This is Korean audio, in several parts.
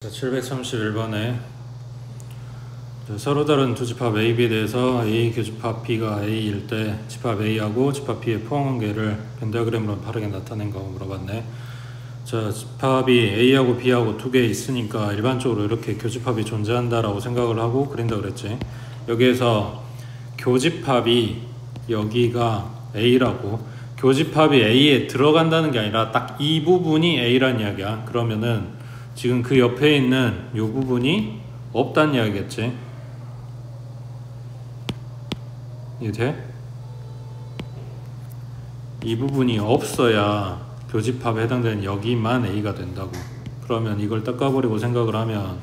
731번에 서로 다른 두 집합 A, B에 대해서 A 교집합 B가 A일 때 집합 A하고 집합 B의 포항관계를 벤다그램으로 바르게 나타낸 거 물어봤네. 자, 집합이 A하고 B하고 두 개 있으니까 일반적으로 이렇게 교집합이 존재한다라고 생각을 하고 그린다 그랬지. 여기에서 교집합이 여기가 A라고, 교집합이 A에 들어간다는 게 아니라 딱 이 부분이 A란 이야기야. 그러면은 지금 그 옆에 있는 이 부분이 없다는 이야기겠지. 이해돼? 이 부분이 없어야 교집합에 해당되는 여기만 A가 된다고. 그러면 이걸 닦아버리고 생각을 하면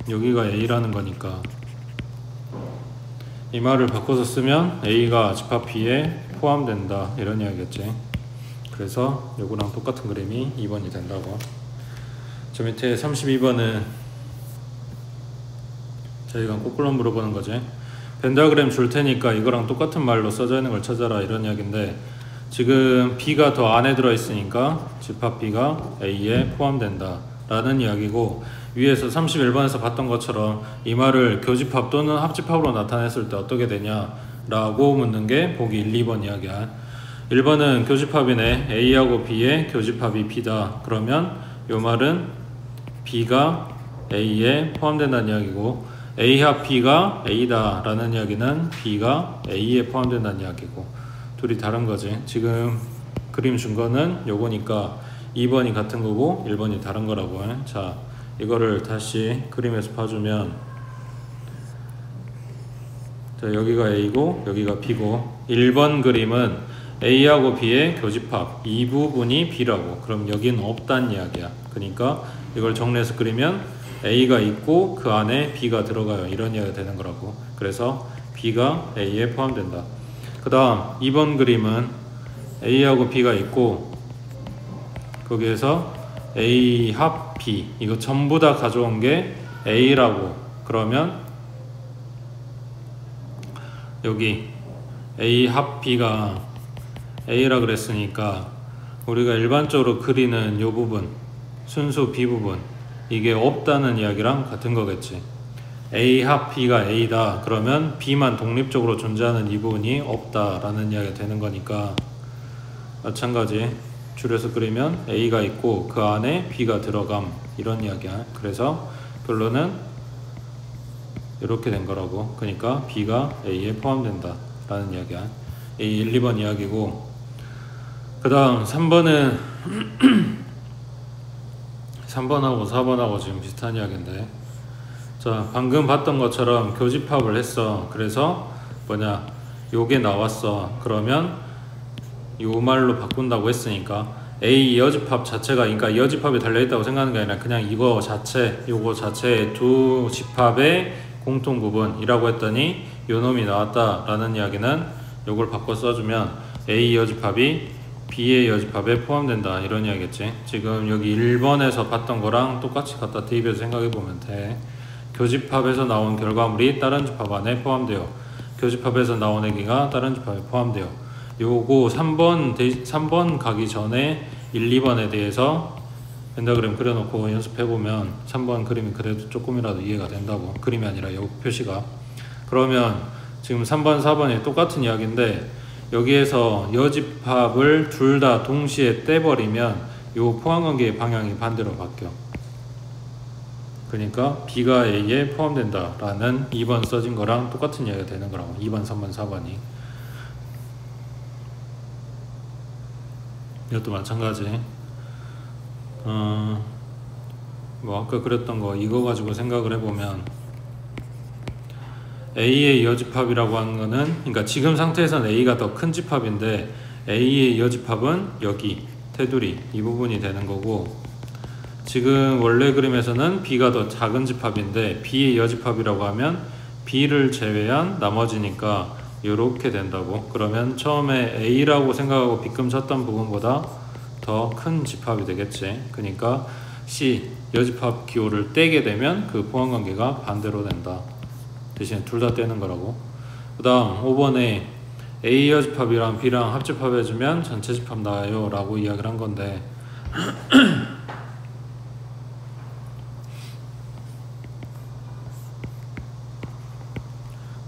여기가 A라는 거니까 이 말을 바꿔서 쓰면 A가 집합 B에 포함된다 이런 이야기겠지. 그래서 요거랑 똑같은 그림이 2번이 된다고. 저 밑에 32번은 저희가 거꾸로 물어보는 거지. 벤다그램 줄 테니까 이거랑 똑같은 말로 써져 있는 걸 찾아라 이런 이야기인데, 지금 B가 더 안에 들어있으니까 집합 B가 A에 포함된다 라는 이야기고, 위에서 31번에서 봤던 것처럼 이 말을 교집합 또는 합집합으로 나타냈을 때 어떻게 되냐 라고 묻는 게 보기 1, 2번 이야기야. 1번은 교집합이네. A하고 B의 교집합이 B다. 그러면 요 말은 B가 A에 포함된다는 이야기고, A 합 B가 A다 라는 이야기는 B가 A에 포함된다는 이야기고, 둘이 다른 거지. 지금 그림 준 거는 요거니까 2번이 같은 거고 1번이 다른 거라고 해. 자, 이거를 다시 그림에서 봐주면, 자, 여기가 A고 여기가 B고, 1번 그림은 A하고 B의 교집합 이 부분이 B라고. 그럼 여기는 없다는 이야기야. 그러니까 이걸 정리해서 그리면 A가 있고 그 안에 B가 들어가요 이런 이야기가 되는 거라고. 그래서 B가 A에 포함된다. 그 다음 2번 그림은 A하고 B가 있고 거기에서 A 합 B 이거 전부 다 가져온 게 A라고. 그러면 여기 A 합 B가 A라 그랬으니까 우리가 일반적으로 그리는 요 부분, 순수 B 부분, 이게 없다는 이야기랑 같은 거겠지. A 합 B가 A다. 그러면 B만 독립적으로 존재하는 이 부분이 없다라는 이야기가 되는 거니까 마찬가지 줄여서 그리면 A가 있고 그 안에 B가 들어감 이런 이야기야. 그래서 결론은 이렇게 된 거라고. 그러니까 B가 A에 포함된다 라는 이야기야. 이 1, 2번 이야기고, 그 다음 3번은 3번하고 4번하고 지금 비슷한 이야기인데, 자, 방금 봤던 것처럼 교집합을 했어. 그래서 뭐냐, 요게 나왔어. 그러면 요 말로 바꾼다고 했으니까 A 여집합 자체가, 그러니까 여집합이 달려있다고 생각하는 게 아니라 그냥 이거 자체, 요거 자체의 두 집합의 공통 부분이라고 했더니 요 놈이 나왔다 라는 이야기는 요걸 바꿔 써주면 A 여집합이 B의 여집합에 포함된다 이런 이야기겠지. 지금 여기 1번에서 봤던 거랑 똑같이 갖다 대입해서 생각해보면 돼. 교집합에서 나온 결과물이 다른 집합 안에 포함되어, 교집합에서 나온 얘기가 다른 집합에 포함되어, 요거 3번 가기 전에 1, 2번에 대해서 벤다그램 그려놓고 연습해보면 3번 그림이 그래도 조금이라도 이해가 된다고. 그림이 아니라 요 표시가. 그러면 지금 3번, 4번이 똑같은 이야기인데, 여기에서 여집합을 둘 다 동시에 떼버리면 요 포함관계의 방향이 반대로 바뀌어. 그러니까 B가 A에 포함된다 라는 2번 써진 거랑 똑같은 이야기가 되는 거라고. 2번, 3번, 4번이. 이것도 마찬가지. 뭐 아까 그랬던 거 이거 가지고 생각을 해보면, A의 여집합이라고 하는 거는, 그러니까 지금 상태에서는 A가 더 큰 집합인데 A의 여집합은 여기 테두리 이 부분이 되는 거고, 지금 원래 그림에서는 B가 더 작은 집합인데 B의 여집합이라고 하면 B를 제외한 나머지니까 이렇게 된다고. 그러면 처음에 A라고 생각하고 빗금 쳤던 부분보다 더 큰 집합이 되겠지. 그러니까 C 여집합 기호를 떼게 되면 그 포함관계가 반대로 된다. 대신에 둘 다 떼는 거라고. 그 다음 5번에 A 여집합이랑 B랑 합집합해주면 전체 집합 나와요 라고 이야기를 한 건데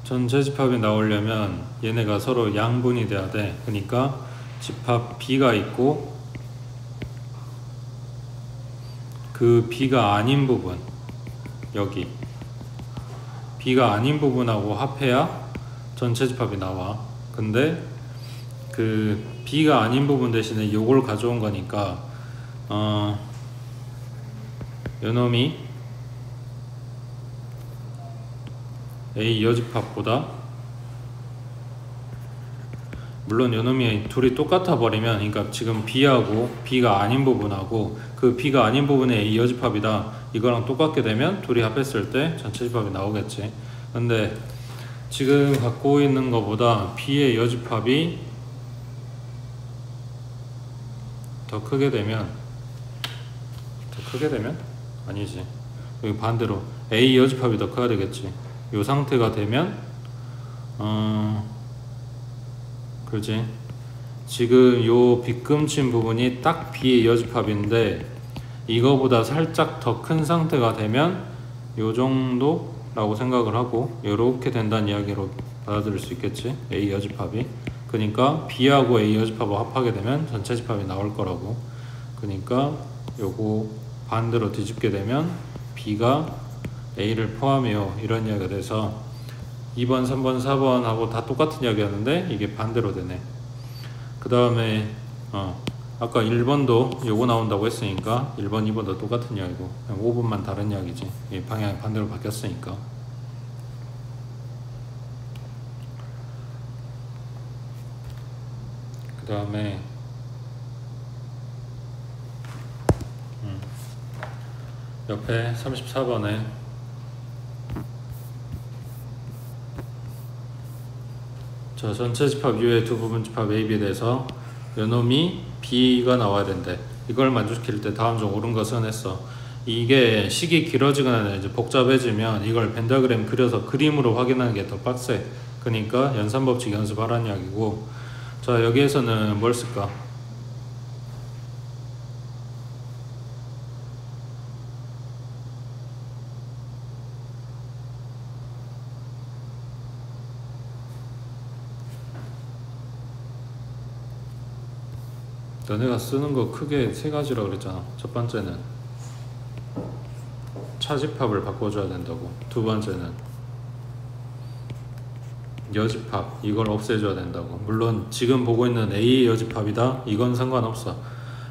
전체 집합이 나오려면 얘네가 서로 양분이 돼야 돼. 그러니까 집합 B가 있고 그 B가 아닌 부분, 여기 B가 아닌 부분하고 합해야 전체 집합이 나와. 근데 그 B가 아닌 부분 대신에 요걸 가져온 거니까 요놈이 A 여집합보다, 물론 요놈이 둘이 똑같아 버리면, 그러니까 지금 B하고 B가 아닌 부분하고 그 B가 아닌 부분의 A 여집합이다 이거랑 똑같게 되면 둘이 합했을 때 전체 집합이 나오겠지. 근데 지금 갖고 있는 것보다 B의 여집합이 더 크게 되면 아니지, 여기 반대로 A 여집합이 더 커야 되겠지. 이 상태가 되면 그렇지. 지금 요 빗금친 부분이 딱 B의 여집합인데 이거보다 살짝 더 큰 상태가 되면 요 정도라고 생각을 하고 요렇게 된다는 이야기로 받아들일 수 있겠지, A 여집합이. 그러니까 B하고 A 여집합을 합하게 되면 전체 집합이 나올 거라고. 그러니까 요거 반대로 뒤집게 되면 B가 A를 포함해요 이런 이야기가 돼서 2번, 3번, 4번하고 다 똑같은 이야기였는데 이게 반대로 되네. 그 다음에 아까 1번도 요거 나온다고 했으니까 1번, 2번도 똑같은 이야기고 그냥 5번만 다른 이야기지. 이 방향이 반대로 바뀌었으니까. 그 다음에 옆에 34번에 저 전체 집합 U의 두 부분 집합 A, B에 대해서 요놈이 B가 나와야 된대. 이걸 만족시킬 때 다음 중 옳은 것은 했어. 이게 식이 길어지거나 이제 복잡해지면 이걸 벤다그램 그려서 그림으로 확인하는 게 더 빡세. 그러니까 연산법칙 연습하라는 이야기고. 자, 여기에서는 뭘 쓸까? 너네가 쓰는 거 크게 세 가지라고 그랬잖아. 첫 번째는 차집합을 바꿔줘야 된다고. 두 번째는 여집합, 이걸 없애줘야 된다고. 물론 지금 보고 있는 A의 여집합이다 이건 상관없어.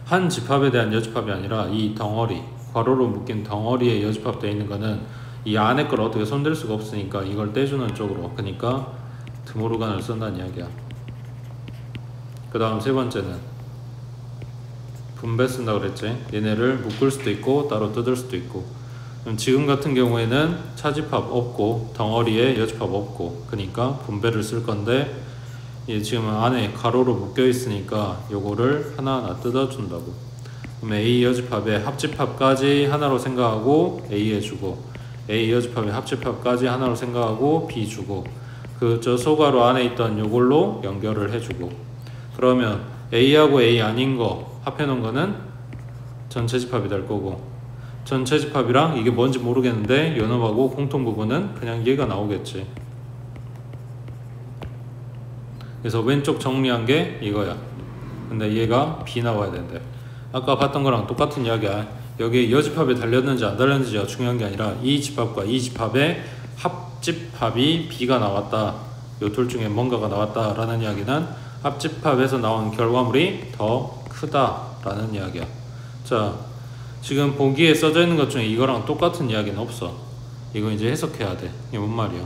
한 집합에 대한 여집합이 아니라 이 덩어리, 괄호로 묶인 덩어리에 여집합되어 있는 거는 이 안에 걸 어떻게 손댈 수가 없으니까 이걸 떼주는 쪽으로. 그러니까 드모르간을 쓴다는 이야기야. 그 다음 세 번째는 분배 쓴다고 그랬지. 얘네를 묶을 수도 있고 따로 뜯을 수도 있고. 그럼 지금 같은 경우에는 차집합 없고 덩어리에 여집합 없고, 그러니까 분배를 쓸 건데 얘 지금 안에 가로로 묶여 있으니까 요거를 하나하나 뜯어준다고. 그럼 A 여집합의 합집합까지 하나로 생각하고 A 해주고, A 여집합의 합집합까지 하나로 생각하고 B 주고, 그 저 소가로 안에 있던 요걸로 연결을 해주고. 그러면 A하고 A 아닌 거 합해놓은 거는 전체 집합이 될 거고, 전체 집합이랑 이게 뭔지 모르겠는데 연합하고 공통 부분은 그냥 얘가 나오겠지. 그래서 왼쪽 정리한 게 이거야. 근데 얘가 B 나와야 된대. 아까 봤던 거랑 똑같은 이야기야. 여기에 여집합이 달렸는지 안 달렸는지가 중요한 게 아니라 이 집합과 이 집합의 합집합이 B가 나왔다, 요 둘 중에 뭔가가 나왔다 라는 이야기는 합집합에서 나온 결과물이 더 크다라는 이야기야. 자, 지금 보기에 써져 있는 것 중에 이거랑 똑같은 이야기는 없어. 이거 이제 해석해야 돼. 이게 뭔 말이야?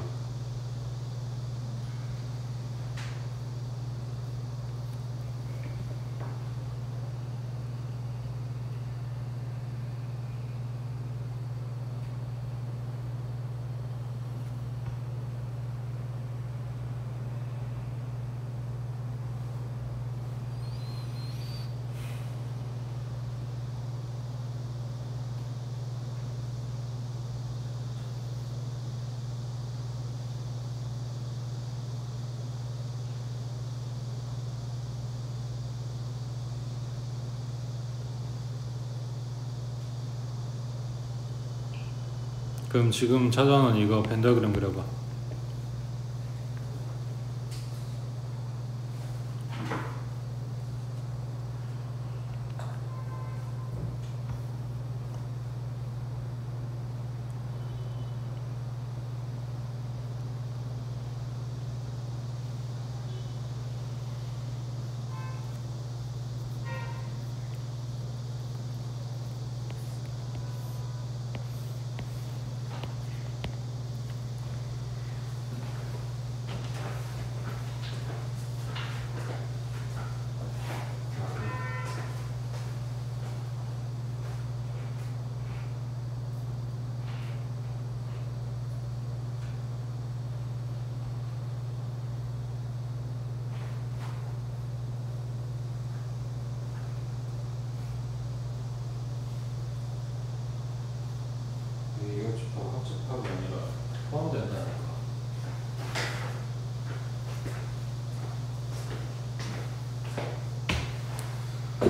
그럼 지금 찾아놓은 이거 벤다그램 그려봐.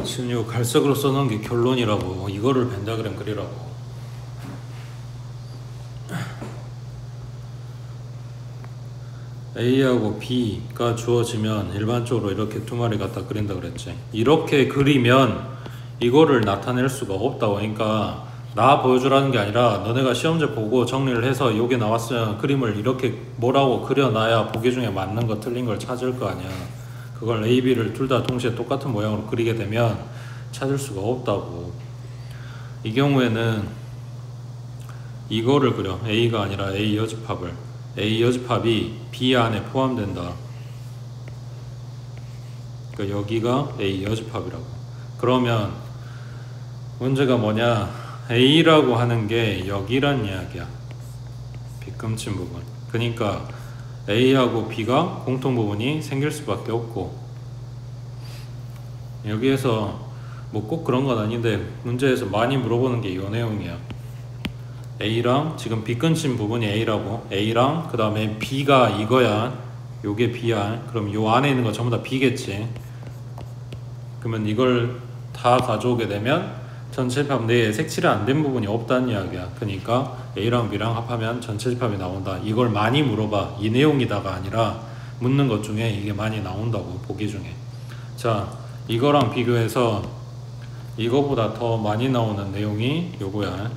지금 이거 갈색으로 써놓은 게 결론이라고. 이거를 벤다그램 그리라고. A하고 B가 주어지면 일반적으로 이렇게 두 마리 갖다 그린다 그랬지. 이렇게 그리면 이거를 나타낼 수가 없다고. 그러니까 나 보여주라는 게 아니라 너네가 시험지 보고 정리를 해서 요게 나왔으면 그림을 이렇게 뭐라고 그려놔야 보기 중에 맞는 거 틀린 걸 찾을 거 아니야. 그걸 A, B를 둘 다 동시에 똑같은 모양으로 그리게 되면 찾을 수가 없다고. 이 경우에는 이거를 그려. A가 아니라 A 여집합을. A 여집합이 B 안에 포함된다. 그러니까 여기가 A 여집합이라고. 그러면 문제가 뭐냐, A라고 하는 게 여기란 이야기야. 빗금친 부분. 그러니까 A하고 B가 공통 부분이 생길 수밖에 없고, 여기에서 뭐 꼭 그런 건 아닌데 문제에서 많이 물어보는 게 이 내용이야. A랑 지금 빗금친 부분이 A라고, A랑 그 다음에 B가 이거야. 요게 B야. 그럼 요 안에 있는 거 전부 다 B겠지. 그러면 이걸 다 가져오게 되면 전체 집합 내에 색칠이 안 된 부분이 없다는 이야기야. 그러니까 A랑 B랑 합하면 전체 집합이 나온다. 이걸 많이 물어봐. 이 내용이다가 아니라 묻는 것 중에 이게 많이 나온다고, 보기 중에. 자, 이거랑 비교해서 이거보다 더 많이 나오는 내용이 요거야.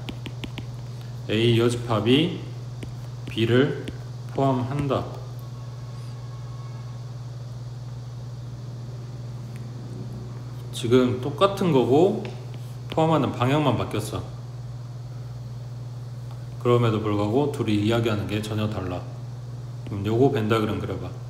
A 여집합이 B를 포함한다. 지금 똑같은 거고 포함하는 방향만 바뀌었어. 그럼에도 불구하고 둘이 이야기하는 게 전혀 달라. 그럼 요거 벤다그램 그려봐.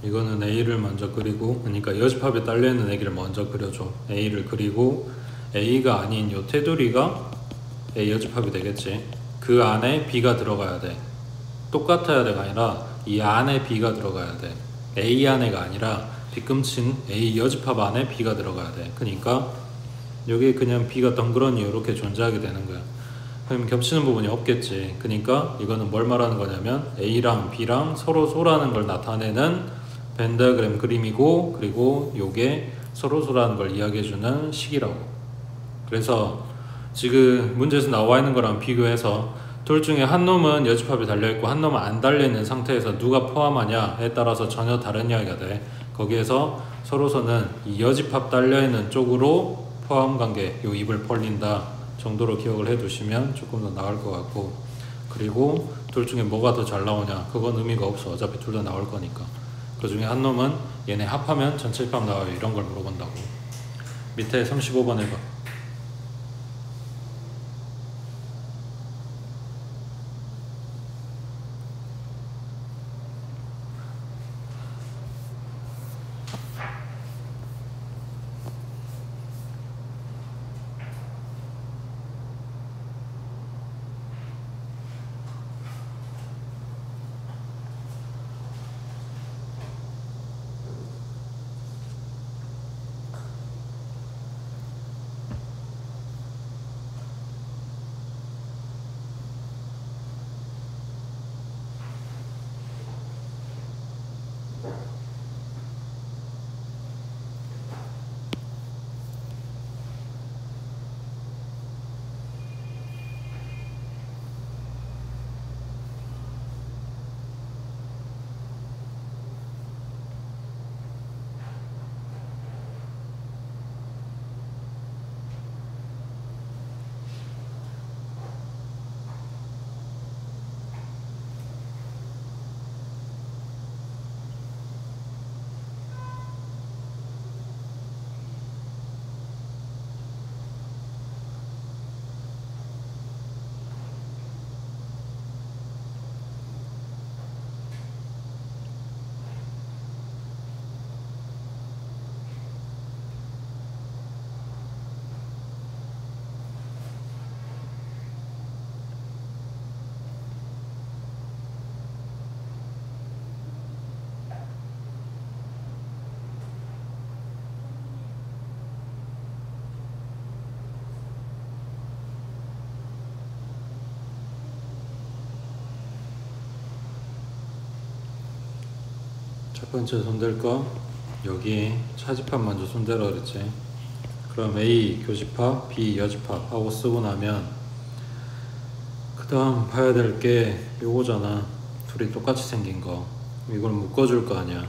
이거는 A를 먼저 그리고, 그러니까 여집합에 딸려있는 애기를 먼저 그려줘. A를 그리고 A가 아닌 요 테두리가 A 여집합이 되겠지. 그 안에 B가 들어가야 돼. 똑같아야 돼가 아니라 이 안에 B가 들어가야 돼. A 안에가 아니라 빗금친 A 여집합 안에 B가 들어가야 돼. 그러니까 여기 그냥 B가 덩그러니 이렇게 존재하게 되는 거야. 그럼 겹치는 부분이 없겠지. 그러니까 이거는 뭘 말하는 거냐면 A랑 B랑 서로 소라는 걸 나타내는 벤다그램 그림이고, 그리고 요게 서로소라는 걸 이야기해주는 식이라고. 그래서 지금 문제에서 나와 있는 거랑 비교해서 둘 중에 한 놈은 여집합이 달려있고 한 놈은 안 달려있는 상태에서 누가 포함하냐에 따라서 전혀 다른 이야기가 돼. 거기에서 서로서는 이 여집합 달려있는 쪽으로 포함관계, 요 입을 벌린다 정도로 기억을 해두시면 조금 더 나을 것 같고, 그리고 둘 중에 뭐가 더 잘 나오냐, 그건 의미가 없어. 어차피 둘 다 나올 거니까. 그 중에 한 놈은 얘네 합하면 전체 집합 나와요. 이런 걸 물어본다고. 밑에 35번 해봐. 첫 번째 손댈 거 여기 차집합 먼저 손대라 그랬지. 그럼 A 교집합, B 여집합 하고 쓰고 나면 그 다음 봐야 될 게 요거잖아. 둘이 똑같이 생긴 거. 이걸 묶어줄 거 아니야.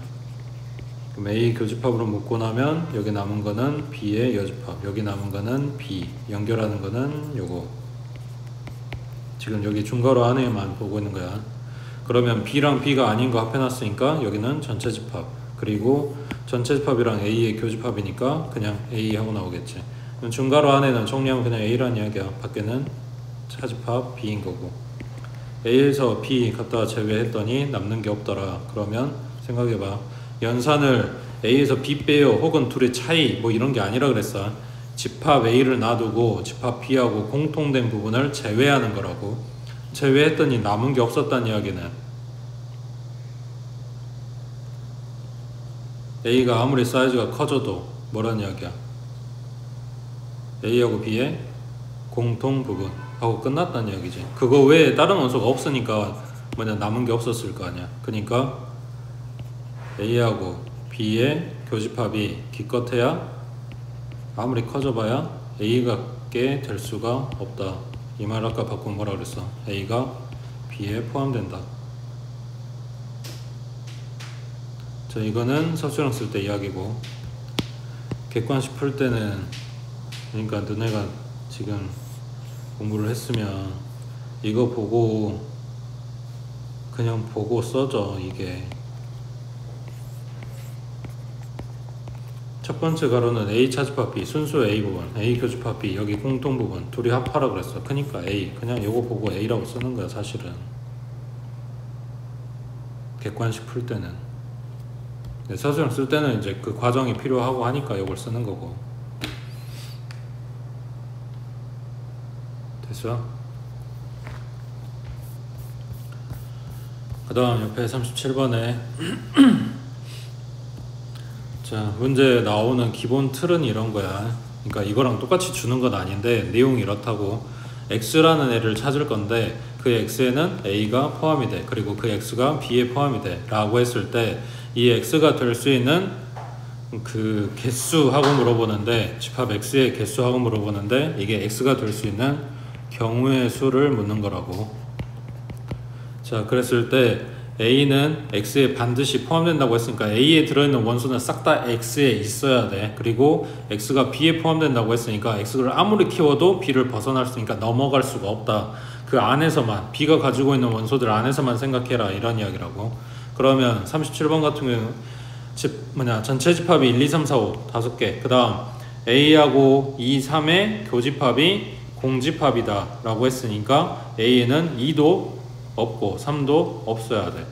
그럼 A 교집합으로 묶고 나면 여기 남은 거는 B의 여집합, 여기 남은 거는 B, 연결하는 거는 요거. 지금 여기 중괄호 안에만 보고 있는 거야. 그러면 B랑 B가 아닌 거 합해놨으니까 여기는 전체 집합, 그리고 전체 집합이랑 A의 교집합이니까 그냥 A 하고 나오겠지. 그럼 중괄호 안에는 정리하면 그냥 A란 이야기야. 밖에는 차집합 B인 거고. A에서 B 갖다가 제외했더니 남는 게 없더라. 그러면 생각해봐. 연산을 A에서 B 빼요 혹은 둘의 차이 뭐 이런 게 아니라 그랬어. 집합 A를 놔두고 집합 B하고 공통된 부분을 제외하는 거라고. 제외했더니 남은 게 없었다는 이야기는 A가 아무리 사이즈가 커져도 뭐란 이야기야? A하고 B의 공통 부분 하고 끝났다는 이야기지. 그거 외에 다른 원소가 없으니까 뭐냐 남은 게 없었을 거 아니야. 그러니까 A하고 B의 교집합이 기껏해야 아무리 커져봐야 A같게 될 수가 없다. 이 말 아까 바꾸면 뭐라 그랬어? A가 B에 포함된다. 자, 이거는 서술형 쓸 때 이야기고, 객관식 풀 때는, 그러니까 너네가 지금 공부를 했으면 이거 보고 그냥 보고 써줘. 이게 첫 번째 가로는 A 차집합 B, 순수 A 부분, A 교집합 B, 여기 공통 부분 둘이 합하라 그랬어. 그러니까 A, 그냥 요거 보고 A라고 쓰는 거야 사실은. 객관식 풀 때는. 서술형 쓸 때는 이제 그 과정이 필요하고 하니까 요걸 쓰는 거고. 됐어? 그 다음 옆에 37번에 자, 문제 나오는 기본 틀은 이런 거야. 그러니까 이거랑 똑같이 주는 건 아닌데 내용이 이렇다고. X라는 애를 찾을 건데 그 X에는 A가 포함이 돼. 그리고 그 X가 B에 포함이 돼 라고 했을 때 이 X가 될 수 있는 그 개수하고 물어보는데, 집합 X의 개수하고 물어보는데 이게 X가 될 수 있는 경우의 수를 묻는 거라고. 자, 그랬을 때 A는 X에 반드시 포함된다고 했으니까 A에 들어있는 원소는 싹 다 X에 있어야 돼. 그리고 X가 B에 포함된다고 했으니까 X를 아무리 키워도 B를 벗어날 수 있으니까 넘어갈 수가 없다. 그 안에서만, B가 가지고 있는 원소들 안에서만 생각해라 이런 이야기라고. 그러면 37번 같은 경우는 전체 집합이 1, 2, 3, 4, 5 5개. 그 다음 A하고 2, 3의 교집합이 공집합이다 라고 했으니까 A에는 2도 없고 3도 없어야 돼.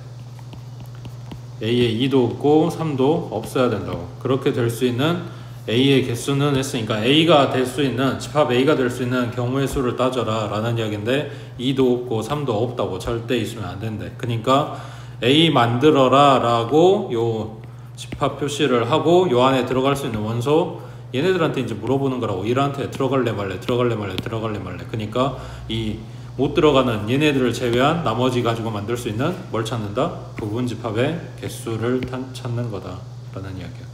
A에 2도 없고 3도 없어야 된다고. 그렇게 될 수 있는 A의 개수는 했으니까 A가 될 수 있는 집합 A가 될 수 있는 경우의 수를 따져라 라는 이야기인데 2도 없고 3도 없다고 절대 있으면 안 된대. 그러니까 A 만들어라 라고 요 집합 표시를 하고 요 안에 들어갈 수 있는 원소 얘네들한테 이제 물어보는 거라고. 얘한테 들어갈래 말래 들어갈래 말래 들어갈래 말래. 그러니까 이 못 들어가는 얘네들을 제외한 나머지 가지고 만들 수 있는 뭘 찾는다? 부분 집합의 개수를 찾는 거다 라는 이야기야.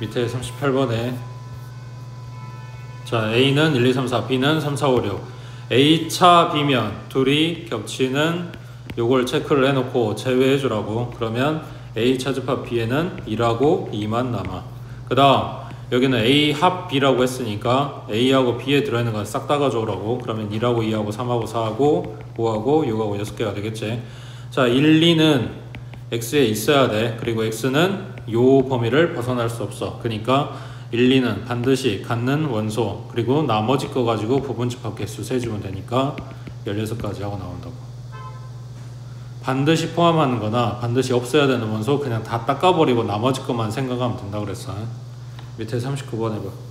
밑에 38번에 자 A는 1, 2, 3, 4 B는 3, 4, 5, 6 A차 B면 둘이 겹치는 요걸 체크를 해놓고 제외해 주라고. 그러면 A차 집합 B에는 1하고 2만 남아. 그 다음 여기는 A 합 B라고 했으니까 A하고 B에 들어있는 건 싹 다 가져오라고. 그러면 1하고 2하고 3하고 4하고 5하고 6하고 6개가 되겠지. 자 1, 2는 X에 있어야 돼. 그리고 X는 요 범위를 벗어날 수 없어. 그러니까 1, 2는 반드시 갖는 원소 그리고 나머지 거 가지고 부분 집합 개수 세주면 되니까 16가지 하고 나온다고. 반드시 포함하는 거나 반드시 없어야 되는 원소 그냥 다 닦아버리고 나머지 것만 생각하면 된다 그랬어. 밑에 39번 해봐.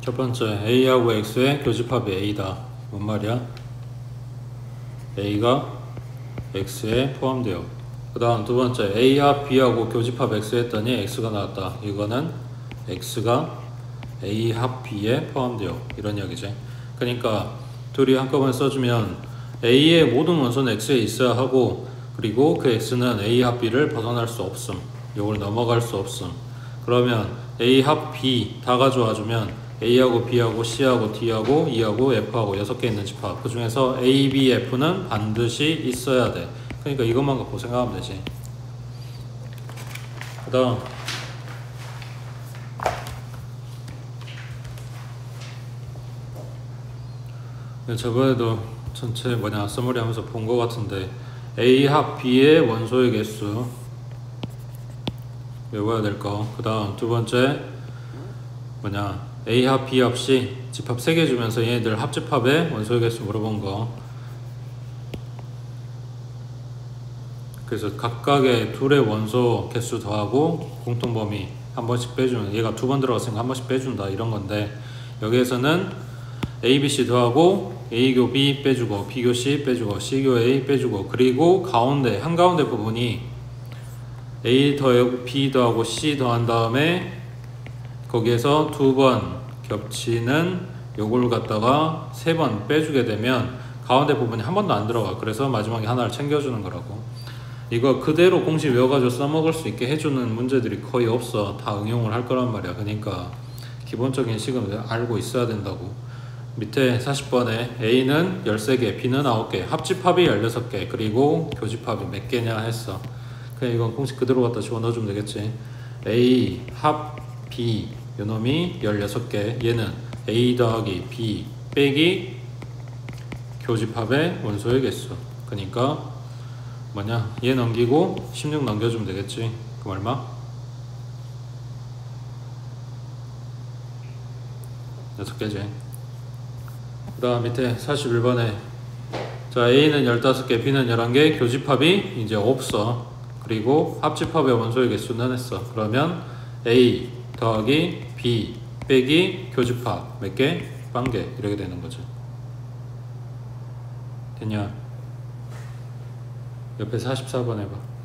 첫 번째 A하고 X의 교집합이 A다. 뭔 말이야? A가 X에 포함되어. 그 다음 두 번째 A합 B하고 교집합 X 했더니 X가 나왔다. 이거는 X가 A합 B에 포함되어. 이런 이야기지. 그러니까 둘이 한꺼번에 써주면 A의 모든 원소는 X에 있어야 하고 그리고 그 X는 A합 B를 벗어날 수 없음. 요걸 넘어갈 수 없음. 그러면 A합 B 다 가져와주면 A하고 B하고 C하고 D하고 E하고 F하고 6개 있는 집합. 그 중에서 A, B, F는 반드시 있어야 돼. 그러니까 이것만 갖고 생각하면 되지. 그 다음 저번에도 전체 서머리 하면서 본 것 같은데 A 합 B의 원소의 개수 외워야 될 거. 그 다음 두 번째 A 합 B 합 C 집합 3개 주면서 얘네들 합집합의 원소의 개수 물어본 거. 그래서 각각의 둘의 원소 개수 더하고 공통범위 한 번씩 빼주는, 얘가 2번 들어갔으니까 한 번씩 빼준다 이런 건데, 여기에서는 A, B, C 더하고 A교 B 빼주고 B교 C 빼주고 C교 A 빼주고, 그리고 가운데 한가운데 부분이 A 더하고 B 더하고 C 더한 다음에 거기에서 2번 겹치는 요걸 갖다가 3번 빼주게 되면 가운데 부분이 한 번도 안 들어가. 그래서 마지막에 하나를 챙겨주는 거라고. 이거 그대로 공식 외워가지고 써먹을 수 있게 해주는 문제들이 거의 없어. 다 응용을 할 거란 말이야. 그러니까 기본적인 식은 알고 있어야 된다고. 밑에 40번에 A는 13개, B는 9개, 합집합이 16개, 그리고 교집합이 몇 개냐 했어. 그냥 이건 공식 그대로 갖다 집어넣어주면 되겠지. A 합 B 요놈이 16개, 얘는 A 더하기 B 빼기 교집합의 원소의 개수. 그러니까 얘 넘기고 16 넘겨주면 되겠지. 그럼 얼마? 6개지. 그 다음 밑에 41번에 자 A는 15개, B는 11개, 교집합이 이제 없어. 그리고 합집합의 원소의 개수는 했어. 그러면 A 더하기 B 빼기 교집합 몇 개? 1개 이렇게 되는 거죠. 됐냐? 옆에 44번 해봐.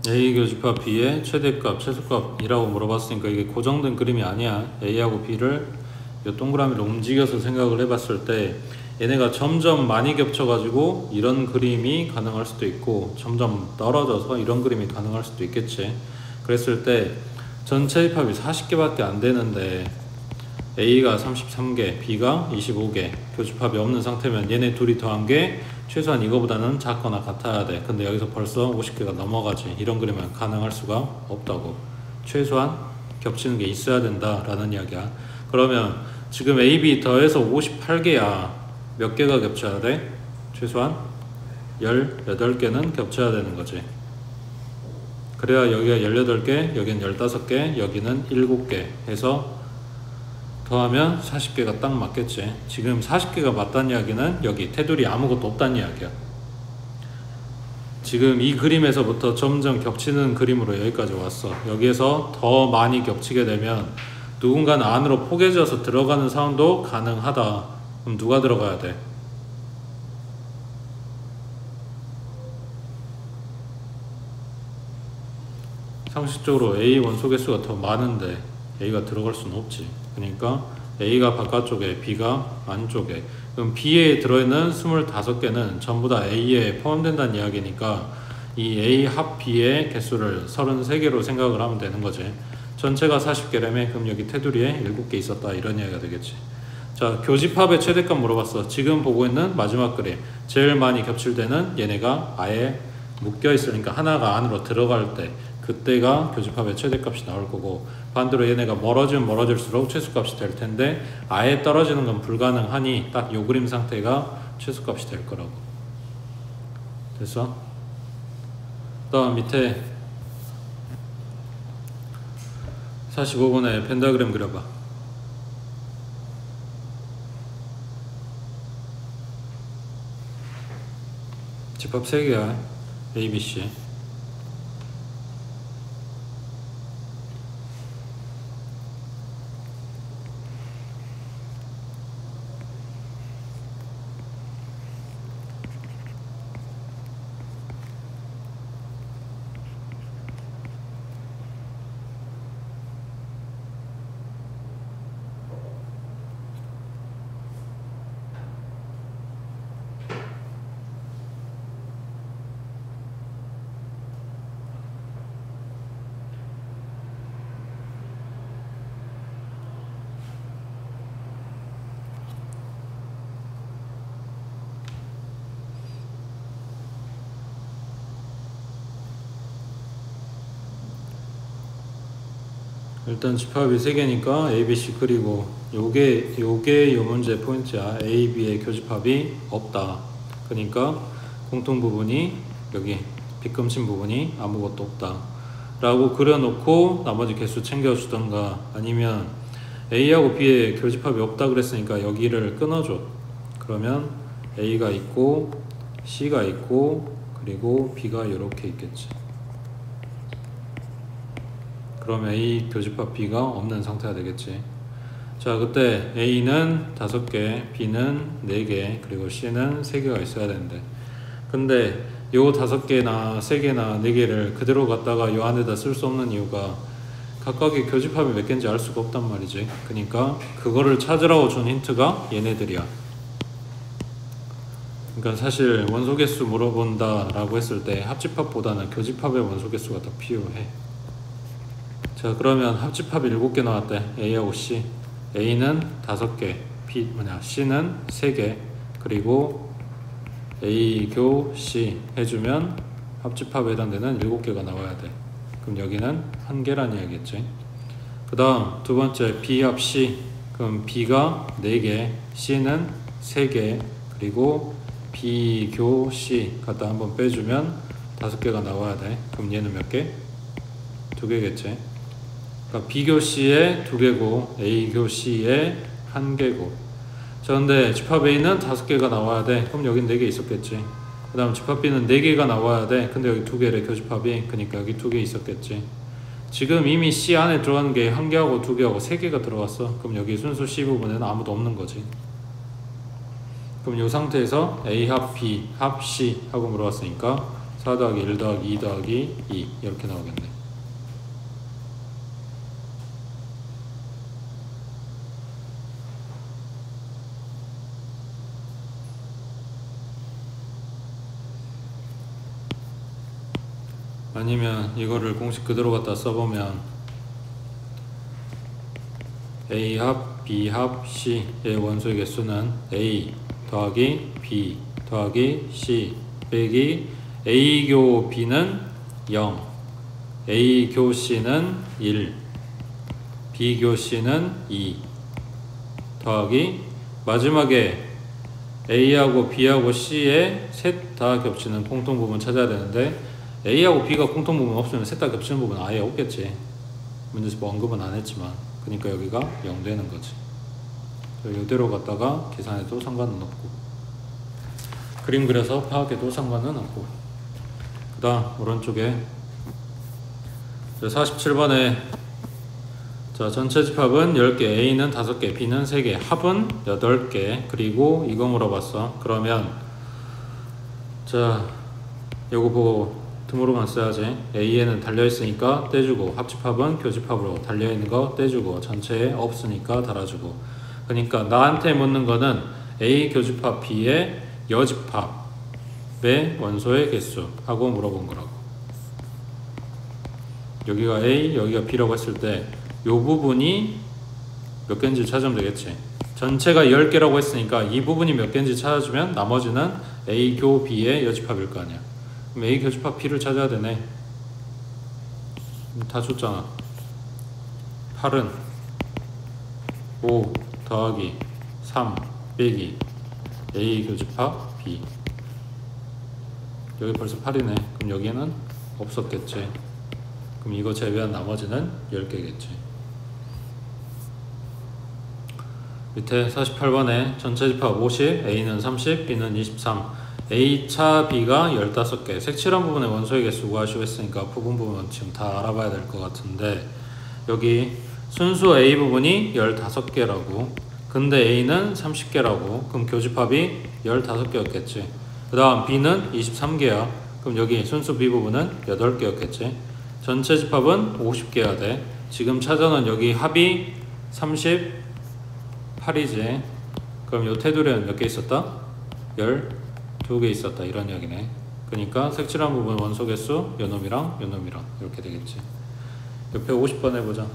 A 교집합 B의 최대값, 최소값이라고 물어봤으니까 이게 고정된 그림이 아니야. A하고 B를 이 동그라미를 움직여서 생각을 해봤을 때 얘네가 점점 많이 겹쳐가지고 이런 그림이 가능할 수도 있고 점점 떨어져서 이런 그림이 가능할 수도 있겠지. 그랬을 때 전체 합이 40개밖에 안 되는데 A가 33개, B가 25개 교집합이 없는 상태면 얘네 둘이 더한 게 최소한 이거보다는 작거나 같아야 돼. 근데 여기서 벌써 50개가 넘어가지. 이런 그림은 가능할 수가 없다고. 최소한 겹치는 게 있어야 된다 라는 이야기야. 그러면 지금 A, B 더해서 58개야. 몇 개가 겹쳐야 돼? 최소한 18개는 겹쳐야 되는 거지. 그래야 여기가 18개, 여기는 15개, 여기는 7개 해서 더하면 40개가 딱 맞겠지. 지금 40개가 맞다는 이야기는 여기 테두리 아무것도 없다는 이야기야. 지금 이 그림에서부터 점점 겹치는 그림으로 여기까지 왔어. 여기에서 더 많이 겹치게 되면 누군가는 안으로 포개져서 들어가는 상황도 가능하다. 그럼 누가 들어가야 돼? 상식적으로 A 원소 개수가 더 많은데 A가 들어갈 수는 없지. 그러니까 A가 바깥쪽에 B가 안쪽에. 그럼 B에 들어있는 25개는 전부 다 A에 포함된다는 이야기니까 이 A 합 B의 개수를 33개로 생각을 하면 되는 거지. 전체가 40개라며 그럼 여기 테두리에 7개 있었다 이런 이야기가 되겠지. 자, 교집합의 최대값 물어봤어. 지금 보고 있는 마지막 그림 제일 많이 겹칠 때는 얘네가 아예 묶여 있으니까 하나가 안으로 들어갈 때 그때가 교집합의 최대값이 나올 거고, 반대로 얘네가 멀어지면 멀어질수록 최소값이 될 텐데 아예 떨어지는 건 불가능하니 딱 요 그림 상태가 최소값이 될 거라고. 됐어? 다음 밑에 45번에 펜타그램 그려봐. 집합 3개야. A, B, C. 일단 집합이 3개니까 A, B, C 그리고 요게 요 문제 포인트야. A, B의 교집합이 없다. 그러니까 공통 부분이 여기 빗금친 부분이 아무것도 없다 라고 그려놓고 나머지 개수 챙겨주던가, 아니면 A하고 B의 교집합이 없다 그랬으니까 여기를 끊어줘. 그러면 A가 있고 C가 있고 그리고 B가 이렇게 있겠지. 그럼 A 교집합 B가 없는 상태가 되겠지. 자, 그때 A는 5개, B는 4개, 그리고 C는 3개가 있어야 되는데, 근데 요 5개나 3개나 4개를 그대로 갖다가 요 안에다 쓸 수 없는 이유가 각각의 교집합이 몇 개인지 알 수가 없단 말이지. 그러니까 그거를 찾으라고 준 힌트가 얘네들이야. 그러니까 사실 원소 개수 물어본다 라고 했을 때 합집합보다는 교집합의 원소 개수가 더 필요해. 자, 그러면 합집합이 7개 나왔대. A하고 C. A는 5개, C는 3개, 그리고 A, 교, C 해주면 합집합에 해당되는 7개가 나와야 돼. 그럼 여기는 1개란 이야기겠지. 그 다음 두 번째 B 합 C. 그럼 B가 4개, C는 3개, 그리고 B, 교, C 갖다 한번 빼주면 5개가 나와야 돼. 그럼 얘는 몇 개? 2개겠지. 그러니까 B교 C에 2개고 A교 C에 1개고. 자, 근데 집합 A는 5개가 나와야 돼. 그럼 여긴 4개 있었겠지. 그 다음 집합 B는 4개가 나와야 돼. 근데 여기 2개래 교집합이. 그러니까 여기 2개 있었겠지. 지금 이미 C 안에 들어간 게 1개하고 2개하고 3개가 들어갔어. 그럼 여기 순수 C 부분에는 아무도 없는 거지. 그럼 이 상태에서 A 합 B 합 C 하고 물어봤으니까 4 더하기 1 더하기 2 더하기 2 이렇게 나오겠네. 아니면 이거를 공식 그대로 갖다 써보면 A 합 B 합 C의 원소의 개수는 A 더하기 B 더하기 C 빼기 A교 B는 0, A교 C는 1, B교 C는 2 더하기 마지막에 A하고 B하고 C에 셋 다 겹치는 공통부분 찾아야 되는데, A하고 B가 공통부분 없으면 셋 다 겹치는 부분 아예 없겠지. 문제에서 뭐 언급은 안 했지만. 그러니까 여기가 0 되는 거지. 이대로 갖다가 계산해도 상관은 없고, 그림 그려서 파악해도 상관은 없고. 그 다음 오른쪽에 47번에 자, 전체 집합은 10개, A는 5개, B는 3개, 합은 8개. 그리고 이거 물어봤어. 그러면 자, 요거 보고 드무로만 써야지. A에는 달려있으니까 떼주고, 합집합은 교집합으로 달려있는 거 떼주고, 전체에 없으니까 달아주고. 그러니까 나한테 묻는 거는 A 교집합 B의 여집합의 원소의 개수 하고 물어본 거라고. 여기가 A, 여기가 B라고 했을 때 요 부분이 몇 개인지 찾으면 되겠지. 전체가 10개라고 했으니까 이 부분이 몇 개인지 찾아주면 나머지는 A 교 B의 여집합일 거 아니야. 그럼 A 교집합 B를 찾아야 되네. 다 줬잖아. 8은 5 더하기 3 빼기 A 교집합 B. 여기 벌써 8이네. 그럼 여기에는 없었겠지. 그럼 이거 제외한 나머지는 10개겠지. 밑에 48번에 전체 집합 50, A는 30, B는 23. A차 B가 15개. 색칠한 부분의 원소의 개수 구하시고 했으니까 부분 지금 다 알아봐야 될 것 같은데, 여기 순수 A 부분이 15개라고, 근데 A는 30개라고, 그럼 교집합이 15개였겠지. 그 다음 B는 23개야. 그럼 여기 순수 B 부분은 8개였겠지. 전체 집합은 50개여야 돼. 지금 찾아놓은 여기 합이 38이지. 그럼 요 테두리는 몇 개 있었다? 12개 있었다. 이런 이야기네. 그러니까 색칠한 부분 원소 개수 요놈이랑 요놈이랑 이렇게 되겠지. 옆에 50번 해보자.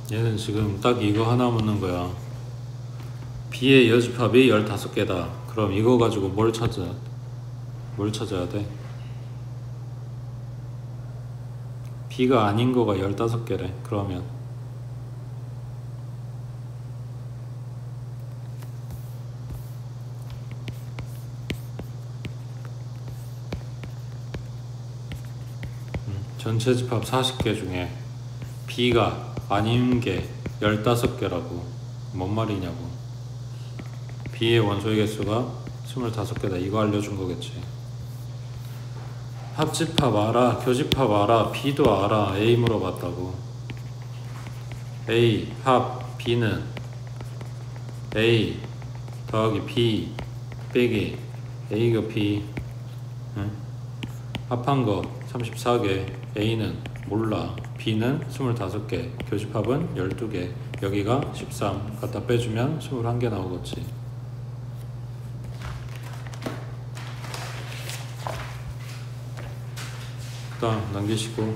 얘는 지금 딱 이거 하나 묻는 거야. B의 여집합이 15개다. 그럼 이거 가지고 뭘 찾아야 돼? B가 아닌 거가 15개래. 그러면 전체 집합 40개 중에 B가 아닌 게 15개라고. 뭔 말이냐고. B의 원소의 개수가 25개다. 이거 알려준 거겠지. 합집합 알아, 교집합 알아, B도 알아. A 물어봤다고. A 합 B는 A 더하기 B 빼기 A가 B. 응? 합한 거 34개. A는 몰라. B는 25개, 교집합은 12개, 여기가 13, 갖다 빼주면 21개 나오겠지. 그 다음 넘기시고.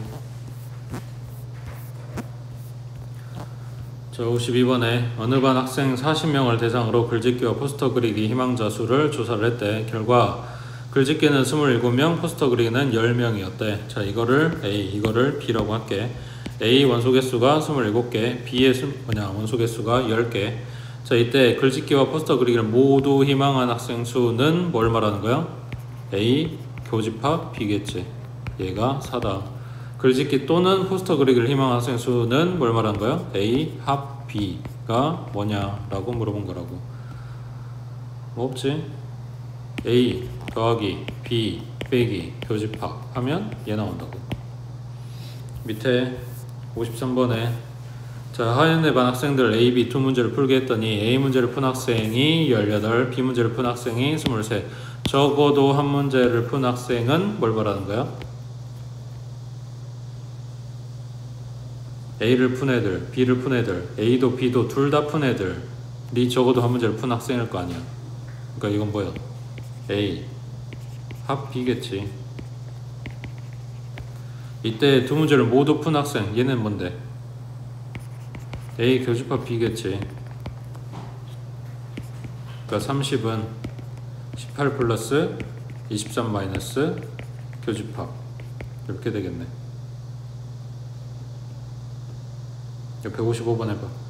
자, 52번에 어느 반 학생 40명을 대상으로 글짓기와 포스터 그리기 희망자 수를 조사를 했대. 결과 글짓기는 27명, 포스터 그리기는 10명이었대. 자, 이거를 A, 이거를 B라고 할게. A 원소 개수가 27개, B의 원소 개수가 10개. 자, 이때 글짓기와 포스터 그리기를 모두 희망한 학생 수는 뭘 말하는 거야? A 교집합 B겠지. 얘가 4다. 글짓기 또는 포스터 그리기를 희망한 학생 수는 뭘 말하는 거야? A 합 B가 뭐냐라고 물어본 거라고. 뭐 없지? A 더하기 B 빼기 교집합 하면 얘 나온다고. 밑에 53번에 자, 하연의 반 학생들 A, B 두 문제를 풀게 했더니 A 문제를 푼 학생이 18, B 문제를 푼 학생이 23. 적어도 한 문제를 푼 학생은 뭘 말하는 거야? A를 푼 애들, B를 푼 애들, A도 B도 둘 다 푼 애들이 적어도 한 문제를 푼 학생일 거 아니야. 그러니까 이건 뭐야? A 합 B겠지. 이때 두 문제를 모두 푼 학생, 얘는 뭔데? A 교집합 B겠지. 그러니까 30은 18 플러스 23 마이너스 교집합 이렇게 되겠네. 155번 해봐.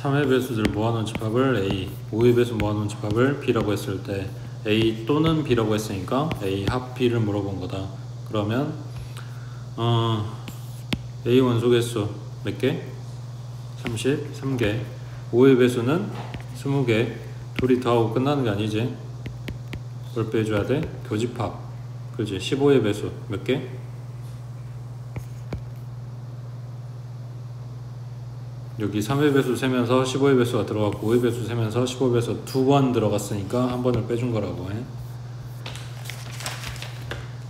삼의 배수들 모아놓은 집합을 A, 5의 배수 모아놓은 집합을 B라고 했을 때 A 또는 B라고 했으니까 A 합 B를 물어본 거다. 그러면 A 원소 개수 몇 개? 33개. 5의 배수는 20개. 둘이 더하고 끝나는 게 아니지. 뭘 빼줘야 돼? 교집합. 그렇지. 15의 배수 몇 개? 여기 3의 배수 세면서 15의 배수가 들어갔고 5의 배수 세면서 15의 배수 두 번 들어갔으니까 한 번을 빼준 거라고 해.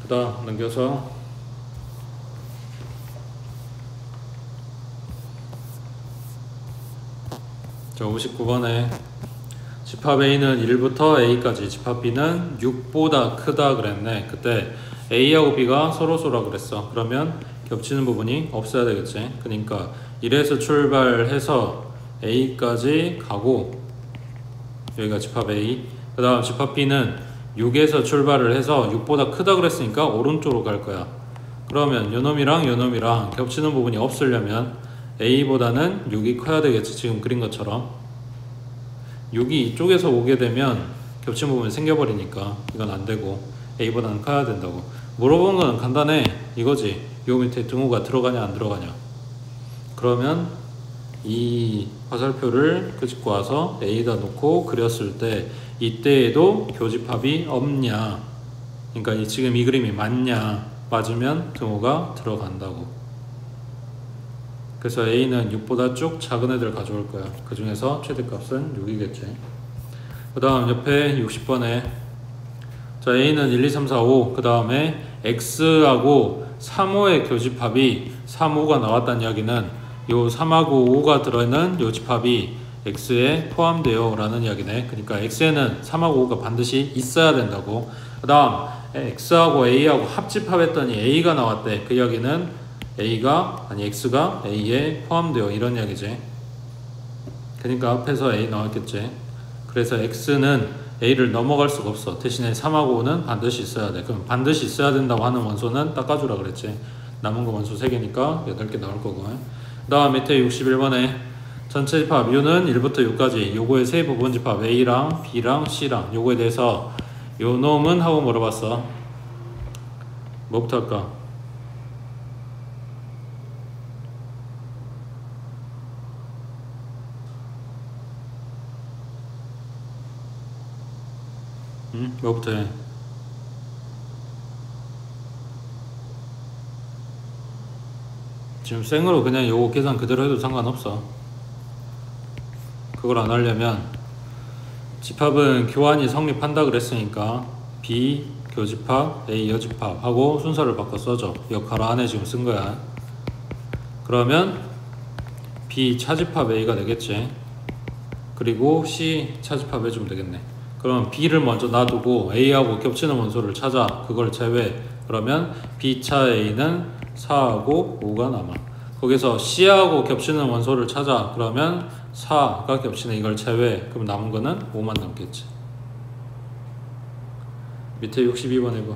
그 다음 넘겨서 자, 59번에 집합 A는 1부터 A까지, 집합 B는 6보다 크다 그랬네. 그때 A하고 B가 서로서라 그랬어. 그러면 겹치는 부분이 없어야 되겠지. 그러니까 1에서 출발해서 A까지 가고, 여기가 집합 A, 그 다음 집합 B는 6에서 출발을 해서 6보다 크다 그랬으니까 오른쪽으로 갈 거야. 그러면 요놈이랑 요놈이랑 겹치는 부분이 없으려면 A보다는 6이 커야 되겠지. 지금 그린 것처럼 6이 이쪽에서 오게 되면 겹친 부분이 생겨버리니까 이건 안 되고 A보다는 커야 된다고. 물어본 건 간단해. 이거지. 요 밑에 등호가 들어가냐 안 들어가냐. 그러면 이 화살표를 끄집고 와서 A에다 놓고 그렸을 때 이때에도 교집합이 없냐, 그러니까 지금 이 그림이 맞냐, 맞으면 등호가 들어간다고. 그래서 A는 6보다 쭉 작은 애들 가져올 거야. 그 중에서 최대값은 6이겠지. 그 다음 옆에 60번에 자, A는 1, 2, 3, 4, 5, 그 다음에 X하고 3, 5의 교집합이 3, 5가 나왔다는 이야기는 요 3하고 5가 들어있는 요 집합이 X에 포함돼요 라는 이야기네. 그러니까 X에는 3하고 5가 반드시 있어야 된다고. 그 다음 X하고 A하고 합집합했더니 A가 나왔대. 그 이야기는 X가 A에 포함돼요 이런 이야기지. 그러니까 앞에서 A 나왔겠지. 그래서 X는 A를 넘어갈 수가 없어. 대신에 3하고 5는 반드시 있어야 돼. 그럼 반드시 있어야 된다고 하는 원소는 닦아주라 그랬지. 남은 거 원소 3개니까 8개 나올 거고. 그 다음 밑에 61번에 전체 집합 U는 1부터 6까지 요거의 세 부분 집합 A랑 B랑 C랑 요거에 대해서 요 놈은 하고 물어봤어. 뭐부터 할까? 뭐부터 해? 지금 생으로 그냥 요거 계산 그대로 해도 상관없어. 그걸 안 하려면 집합은 교환이 성립한다 그랬으니까 B 교집합, A 여집합 하고 순서를 바꿔 써줘. 역할화 안에 지금 쓴 거야. 그러면 B 차집합 A가 되겠지. 그리고 C 차집합 해주면 되겠네. 그럼 B를 먼저 놔두고 A하고 겹치는 원소를 찾아. 그걸 제외. 그러면 B차 A는 4하고 5가 남아. 거기서 C하고 겹치는 원소를 찾아. 그러면 4가 겹치는 이걸 제외. 그럼 남은 거는 5만 남겠지. 밑에 62번 해봐.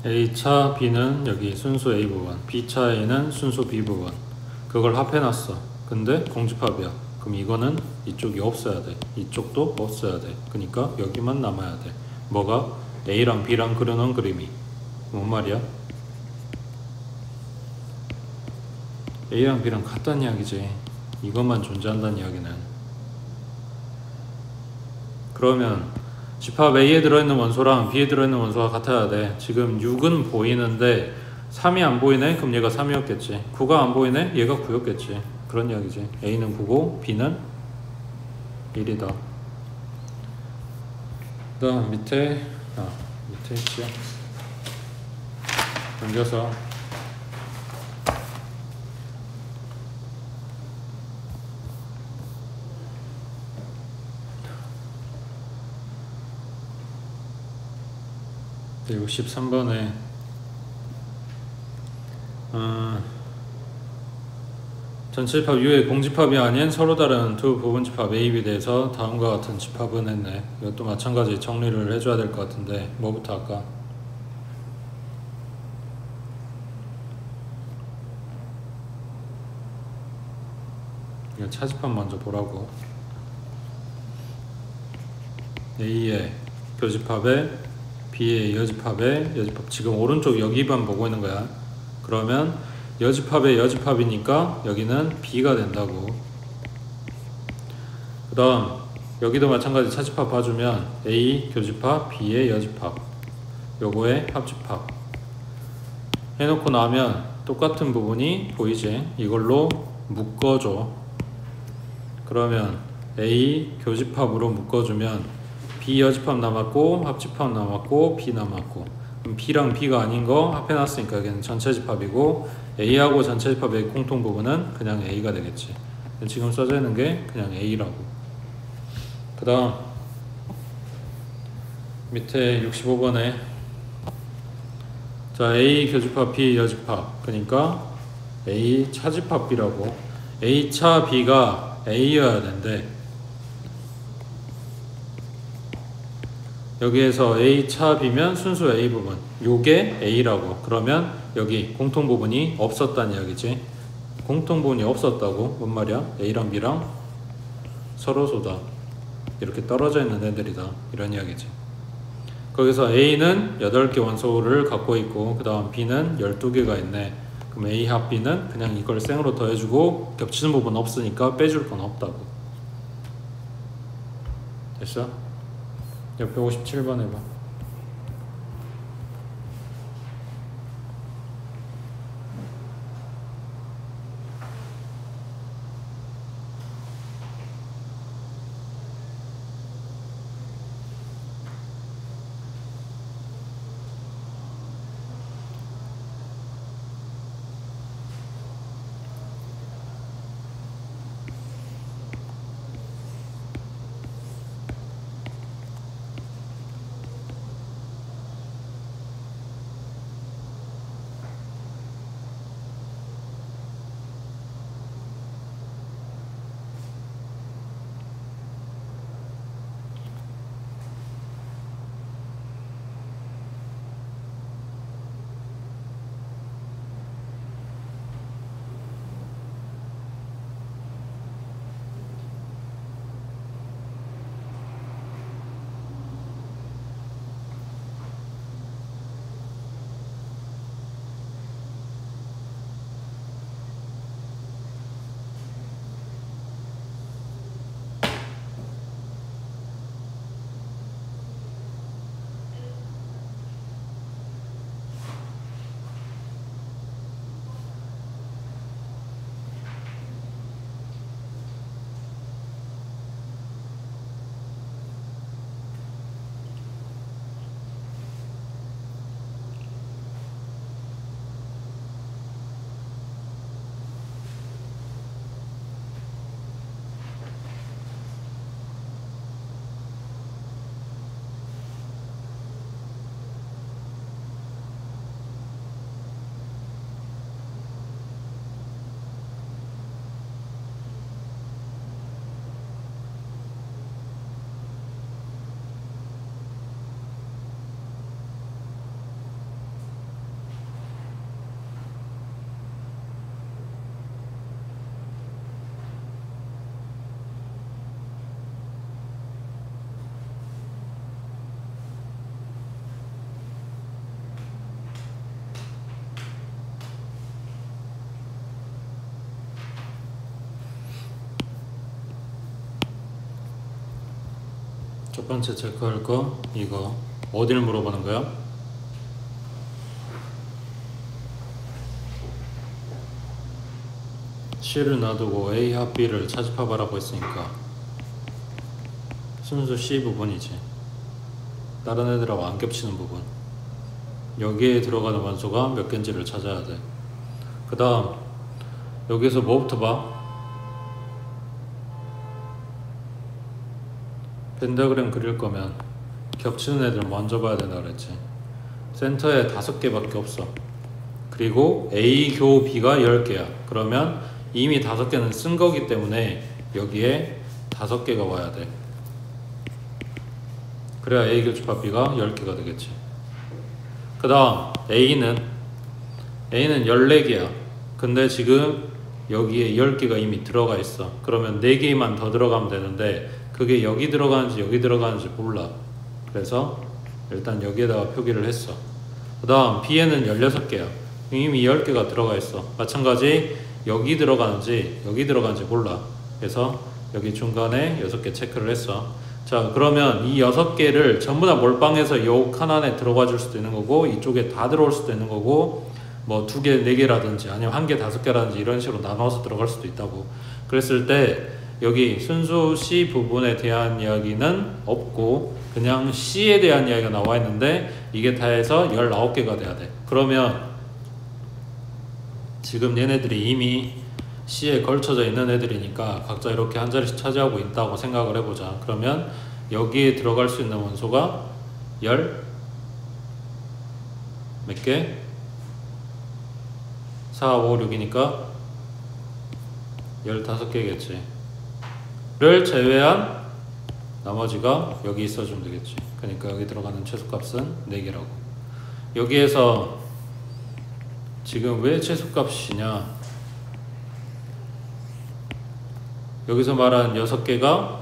A차 B는 여기 순수 A 부분, B차 A는 순수 B 부분. 그걸 합해놨어. 근데 공집합이야. 그럼 이거는 이쪽이 없어야 돼. 이쪽도 없어야 돼. 그러니까 여기만 남아야 돼. 뭐가? A랑 B랑 그려놓은 그림이. 뭔 말이야? A랑 B랑 같다는 이야기지. 이것만 존재한다는 이야기는. 그러면 집합 A에 들어있는 원소랑 B에 들어있는 원소가 같아야 돼. 지금 6은 보이는데 3이 안 보이네? 그럼 얘가 3이었겠지. 9가 안 보이네? 얘가 9였겠지. 그런 이야기지. A는 9고 B는 1이다. 그 다음 밑에 있지요. 넘겨서 63번에 전체집합 U의 공집합이 아닌 서로 다른 두 부분집합 A, B에 대해서 다음과 같은 집합은 했네. 이것도 마찬가지 정리를 해줘야 될 것 같은데 뭐부터 할까? 이거 차집합 먼저 보라고. A의 교집합에 B의 여집합에 여집합, 지금 오른쪽 여기만 보고 있는 거야. 그러면 여집합의 여집합이니까 여기는 B가 된다고. 그 다음 여기도 마찬가지 차집합 봐주면 A 교집합 B의 여집합, 요거의 합집합 해놓고 나면 똑같은 부분이 보이지? 이걸로 묶어줘. 그러면 A 교집합으로 묶어주면 B 여집합 남았고 합집합 남았고 B 남았고, 그럼 B랑 B가 아닌 거 합해놨으니까 여기는 전체집합이고 A하고 전체집합의 공통 부분은 그냥 A가 되겠지. 지금 써져 있는 게 그냥 A라고. 그 다음 밑에 65번에 자 A 교집합 B 여집합, 그러니까 A 차집합 B라고. A 차 B가 A여야 된대. 여기에서 A 차 B면 순수 A 부분, 요게 A라고. 그러면 여기 공통 부분이 없었다는 이야기지. 공통 부분이 없었다고? 뭔 말이야? A랑 B랑 서로소다, 이렇게 떨어져 있는 애들이다, 이런 이야기지. 거기서 A는 8개 원소를 갖고 있고 그 다음 B는 12개가 있네. 그럼 A 합 B는 그냥 이걸 생으로 더해주고 겹치는 부분 없으니까 빼줄 건 없다고. 됐어? 옆에 57번 해봐. 첫 번째 체크할 거 이거 어디를 물어보는 거야? C를 놔두고 A 합 B를 차집합하라고 했으니까 순수 C 부분이지. 다른 애들하고 안 겹치는 부분, 여기에 들어가는 원소가 몇 개인지를 찾아야 돼. 그 다음 여기서 뭐부터 봐? 펜타그램 그릴 거면 겹치는 애들 먼저 봐야 된다 그랬지. 센터에 5개밖에 없어. 그리고 A 교 B가 10개야. 그러면 이미 5개는 쓴 거기 때문에 여기에 5개가 와야 돼. 그래야 A 교집합 B가 10개가 되겠지. 그 다음 A는 14개야. 근데 지금 여기에 10개가 이미 들어가 있어. 그러면 4개만 더 들어가면 되는데 그게 여기 들어가는지 여기 들어가는지 몰라. 그래서 일단 여기에다가 표기를 했어. 그 다음 B에는 16개야. 이미 10개가 들어가 있어. 마찬가지 여기 들어가는지 여기 들어가는지 몰라. 그래서 여기 중간에 6개 체크를 했어. 자, 그러면 이 6개를 전부 다 몰빵해서 요 칸 안에 들어가 줄 수도 있는 거고 이쪽에 다 들어올 수도 있는 거고 뭐 2개, 4개라든지 아니면 1개, 5개라든지 이런 식으로 나눠서 들어갈 수도 있다고. 그랬을 때 여기 순수 C 부분에 대한 이야기는 없고 그냥 C에 대한 이야기가 나와 있는데 이게 다 해서 19개가 돼야 돼. 그러면 지금 얘네들이 이미 C에 걸쳐져 있는 애들이니까 각자 이렇게 한 자리씩 차지하고 있다고 생각을 해보자. 그러면 여기에 들어갈 수 있는 원소가 몇 개? 4, 5, 6이니까 15개겠지. 를 제외한 나머지가 여기 있어주면 되겠지. 그러니까 여기 들어가는 최소값은 4개라고. 여기에서 지금 왜 최소값이냐? 여기서 말한 6개가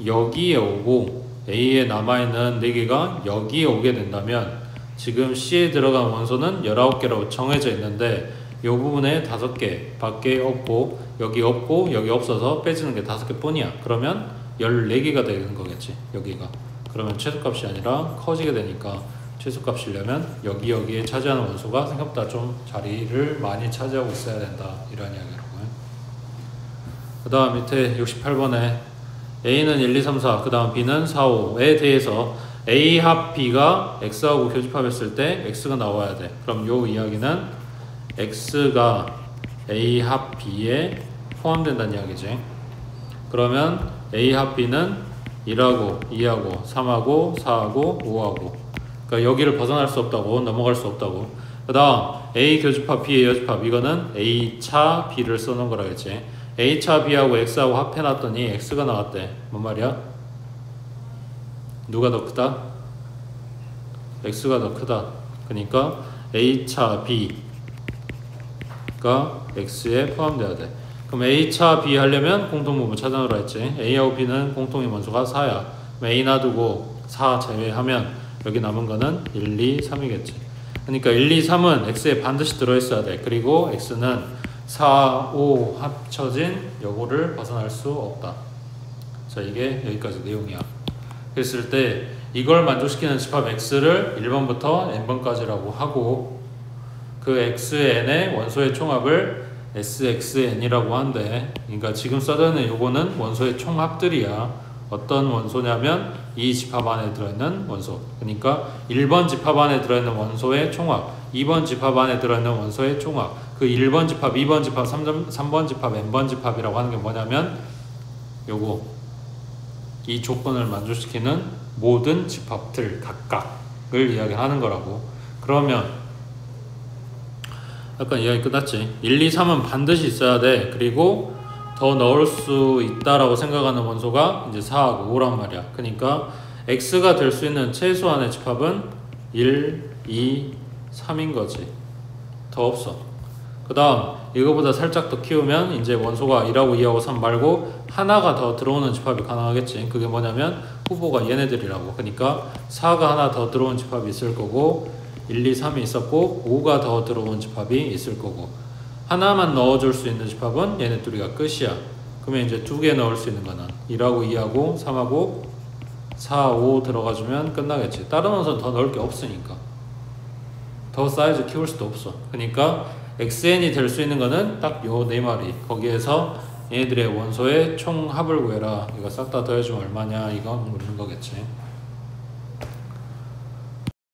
여기에 오고 A에 남아있는 4개가 여기에 오게 된다면 지금 C에 들어간 원소는 19개로 정해져 있는데 이 부분에 5개 밖에 없고 여기 없고 여기 없어서 빼지는 게 5개 뿐이야. 그러면 14개가 되는 거겠지. 여기가. 그러면 최소값이 아니라 커지게 되니까 최소값이려면 여기에 차지하는 원소가 생각보다 좀 자리를 많이 차지하고 있어야 된다. 이런 이야기라고요. 그 다음 밑에 68번에 A는 1, 2, 3, 4, 그 다음 B는 4, 5에 대해서 A 합 B가 X하고 교집합했을 때 X가 나와야 돼. 그럼 요 이야기는 X가 A 합 B에 포함된다는 이야기지. 그러면 A 합 B는 1하고 2하고 3하고 4하고 5하고 그러니까 여기를 벗어날 수 없다고, 넘어갈 수 없다고. 그 다음 A 교집합 B의 여집합, 이거는 A차 B를 써놓은 거라겠지. A차 B하고 X하고 합해놨더니 X가 나왔대. 뭔 말이야? 누가 더 크다? X가 더 크다. 그러니까 A차 B가 X에 포함돼야 돼. 그럼 A차 B 하려면 공통부분 찾아놓으라 했지. A하고 B는 공통의 원소가 4야. 그럼 A 놔두고 4 제외하면 여기 남은 거는 1, 2, 3이겠지. 그러니까 1, 2, 3은 X에 반드시 들어있어야 돼. 그리고 X는 4, 5 합쳐진 요거를 벗어날 수 없다. 자, 이게 여기까지 내용이야. 그랬을 때 이걸 만족시키는 집합 X를 1번부터 n번까지라고 하고 그 XN의 원소의 총합을 SXN이라고 한대. 그러니까 지금 써져있는 요거는 원소의 총합들이야. 어떤 원소냐면 이 집합 안에 들어있는 원소. 그러니까 1번 집합 안에 들어있는 원소의 총합, 2번 집합 안에 들어있는 원소의 총합. 그 1번 집합, 2번 집합, 3번 집합, n번 집합이라고 하는 게 뭐냐면 요거 이 조건을 만족시키는 모든 집합들 각각을 이야기하는 거라고. 그러면 약간 이야기 끝났지. 1, 2, 3은 반드시 있어야 돼. 그리고 더 넣을 수 있다라고 생각하는 원소가 이제 4하고 5란 말이야. 그러니까 X가 될 수 있는 최소한의 집합은 1, 2, 3인 거지. 더 없어. 그 다음 이거보다 살짝 더 키우면 이제 원소가 1하고 2하고 3 말고 하나가 더 들어오는 집합이 가능하겠지. 그게 뭐냐면 후보가 얘네들이라고. 그러니까 4가 하나 더 들어온 집합이 있을 거고 1, 2, 3이 있었고 5가 더 들어온 집합이 있을 거고 하나만 넣어줄 수 있는 집합은 얘네 둘이가 끝이야. 그러면 이제 2개 넣을 수 있는 거는 1하고 2하고 3하고 4, 5 들어가주면 끝나겠지. 다른 원소는 더 넣을 게 없으니까 더 사이즈 키울 수도 없어. 그러니까 XN이 될 수 있는 거는 딱 요 네 마리. 거기에서 얘네들의 원소의 총합을 구해라. 이거 싹 다 더해주면 얼마냐 이거 묻는 거겠지.